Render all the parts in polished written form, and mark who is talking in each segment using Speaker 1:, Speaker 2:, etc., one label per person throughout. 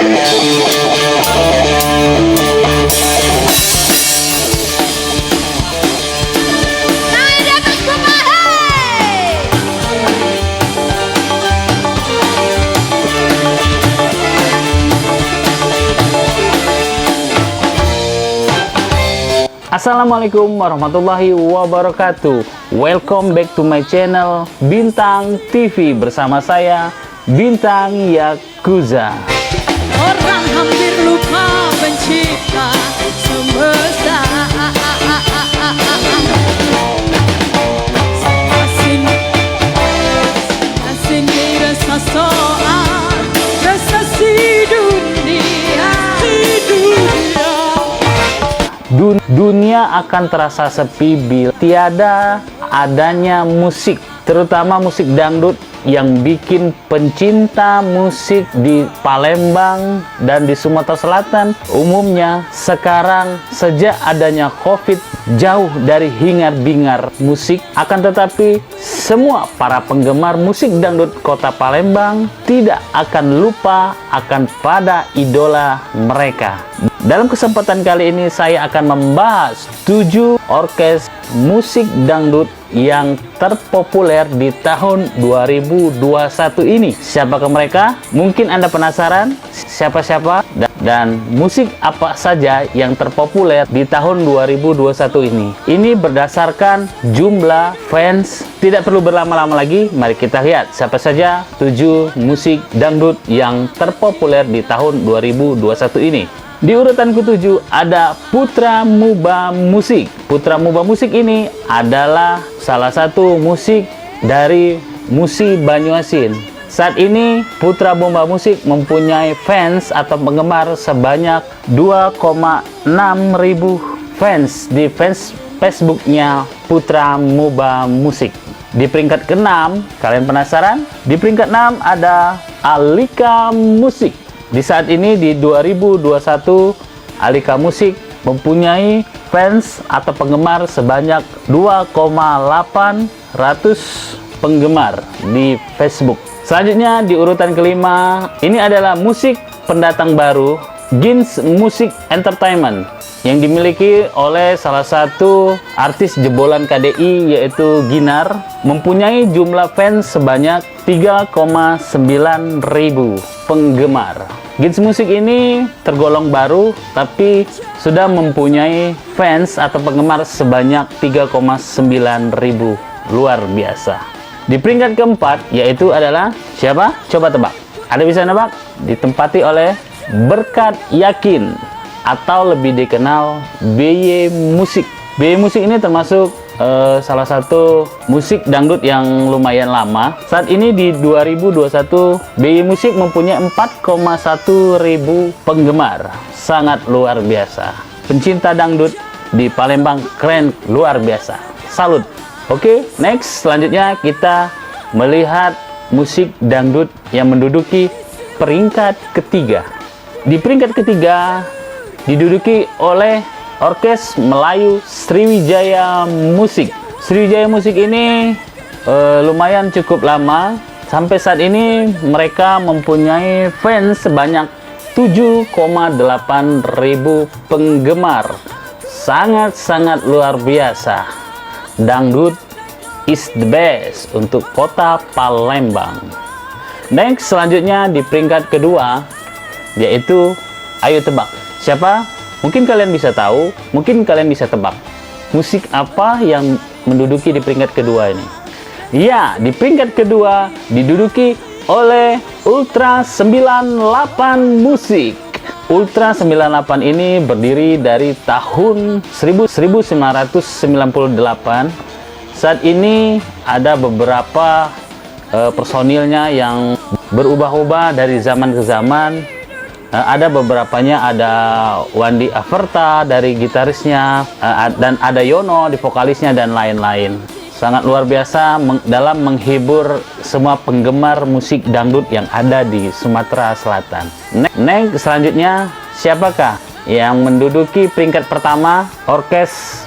Speaker 1: Assalamualaikum warahmatullahi wabarakatuh. Welcome back to my channel Bintang TV. Bersama saya Bintang Yakuza.
Speaker 2: Orang hampir lupa pencipta semesta. Sini rasa soal, rasa si dunia.
Speaker 1: Dunia akan terasa sepi bila tiada adanya musik, terutama musik dangdut yang bikin pencinta musik di Palembang dan di Sumatera Selatan umumnya sekarang sejak adanya COVID jauh dari hingar-bingar musik. Akan tetapi semua para penggemar musik dangdut kota Palembang tidak akan lupa akan pada idola mereka. Dalam kesempatan kali ini saya akan membahas 7 orkes musik dangdut yang terpopuler di tahun 2021 ini. Siapakah mereka? Mungkin Anda penasaran siapa-siapa dan musik apa saja yang terpopuler di tahun 2021 ini. Ini berdasarkan jumlah fans. Tidak perlu berlama-lama lagi, mari kita lihat siapa saja 7 musik dangdut yang terpopuler di tahun 2021 ini. Di urutan ke-7 ada Putra Muba Musik. Putra Muba Musik ini adalah salah satu musik dari Musi Banyuasin. Saat ini Putra Muba Musik mempunyai fans atau penggemar sebanyak 2,6 ribu fans di Facebooknya Putra Muba Musik. Di peringkat ke-6, kalian penasaran? Di peringkat 6 ada Alika Musik. Di saat ini di 2021 Alika Musik mempunyai fans atau penggemar sebanyak 2,800 penggemar di Facebook. Selanjutnya di urutan kelima ini adalah musik pendatang baru Gins Music Entertainment yang dimiliki oleh salah satu artis jebolan KDI yaitu Ginar, mempunyai jumlah fans sebanyak 3,9 ribu penggemar. Gins Music ini tergolong baru tapi sudah mempunyai fans atau penggemar sebanyak 3,9 ribu. Luar biasa. Di peringkat keempat yaitu adalah siapa? Coba tebak. Ada bisa nebak? Ditempati oleh Berkat Yakin atau lebih dikenal BY Musik. BY Musik ini termasuk salah satu musik dangdut yang lumayan lama. Saat ini di 2021 BY Musik mempunyai 4,1 ribu penggemar. Sangat luar biasa. Pencinta dangdut di Palembang keren, luar biasa. Salut. Oke, next selanjutnya kita melihat musik dangdut yang menduduki peringkat ketiga. Di peringkat ketiga diduduki oleh Orkes Melayu Sriwijaya Musik. Sriwijaya Musik ini lumayan cukup lama. Sampai saat ini mereka mempunyai fans sebanyak 7,8 ribu penggemar. Sangat-sangat luar biasa. Dangdut is the best untuk kota Palembang. Next selanjutnya di peringkat kedua yaitu, ayo tebak siapa? Mungkin kalian bisa tahu, mungkin kalian bisa tebak musik apa yang menduduki di peringkat kedua ini. Ya, di peringkat kedua diduduki oleh Ultra 98 Musik. Ultra 98 ini berdiri dari tahun 1998. Saat ini ada beberapa personilnya yang berubah-ubah dari zaman ke zaman. Ada beberapanya, ada Wandi Averta dari gitarisnya, dan ada Yono di vokalisnya dan lain-lain. Sangat luar biasa dalam menghibur semua penggemar musik dangdut yang ada di Sumatera Selatan. Next selanjutnya siapakah yang menduduki peringkat pertama orkes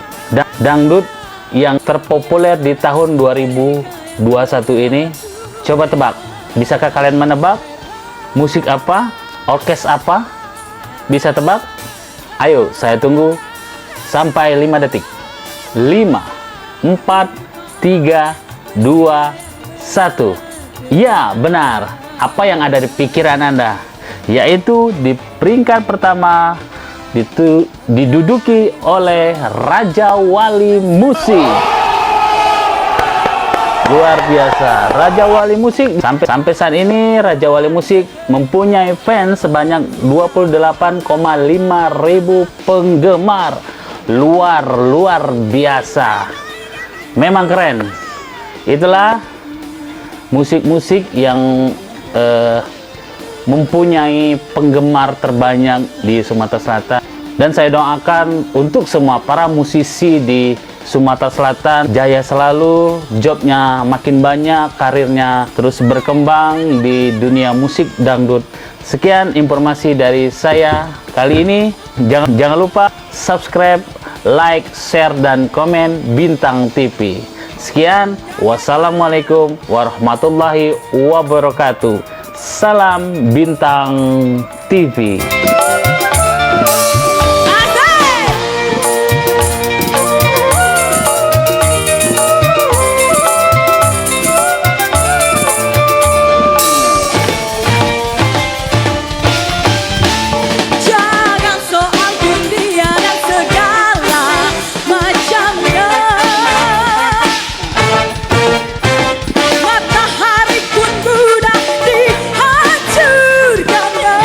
Speaker 1: dangdut yang terpopuler di tahun 2021 ini? Coba tebak. Bisakah kalian menebak musik apa? Orkes apa? Bisa tebak? Ayo, saya tunggu sampai 5 detik. 5, 4, 3, 2, 1. Ya, benar. Apa yang ada di pikiran Anda? Yaitu di peringkat pertama diduduki oleh Raja Wali Musik. Luar biasa, Raja Wali Musik. Sampai saat ini Raja Wali Musik mempunyai fans sebanyak 28,5 ribu penggemar. Luar biasa. Memang keren. Itulah musik-musik yang mempunyai penggemar terbanyak di Sumatera Selatan. Dan saya doakan untuk semua para musisi di Sumatera Selatan jaya selalu, jobnya makin banyak, karirnya terus berkembang di dunia musik dangdut. Sekian informasi dari saya kali ini. Jangan lupa subscribe, like, share, dan komen Bintang TV. Sekian, wassalamualaikum warahmatullahi wabarakatuh. Salam Bintang TV.
Speaker 2: Jangan soal dunia dan segala macamnya. Matahari pun mudah dihancurkannya.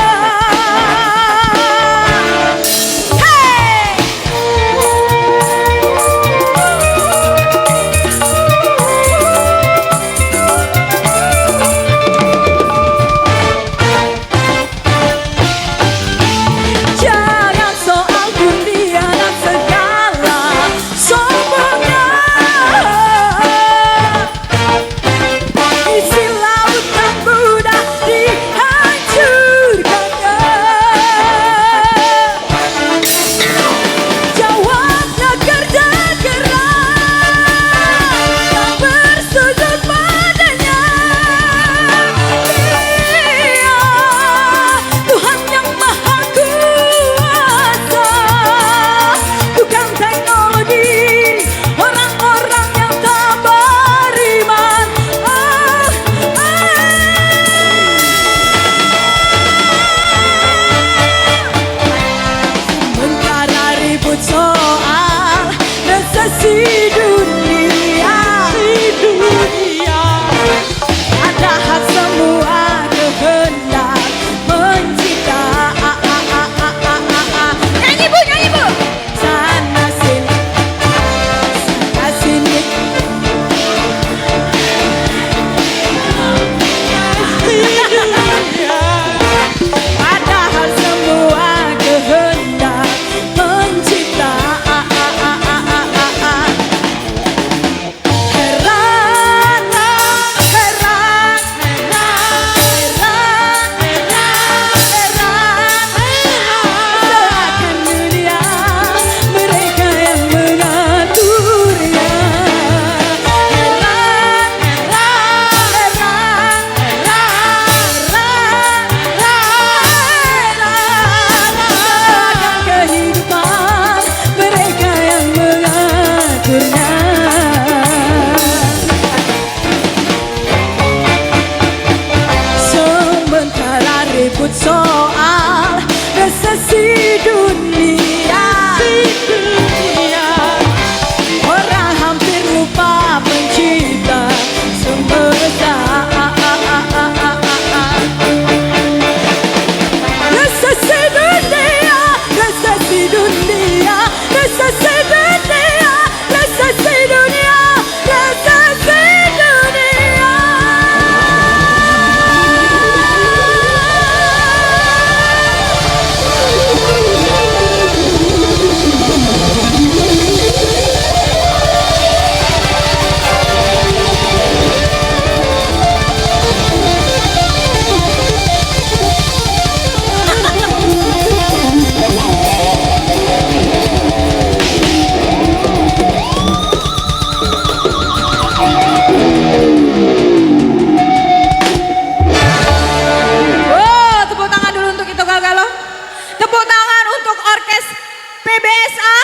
Speaker 2: PBSA.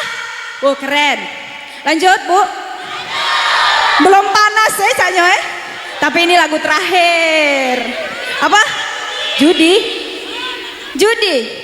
Speaker 2: Oh keren. Lanjut Bu. Belum panas ya Caknya Tapi ini lagu terakhir. Apa? Judi. Judi.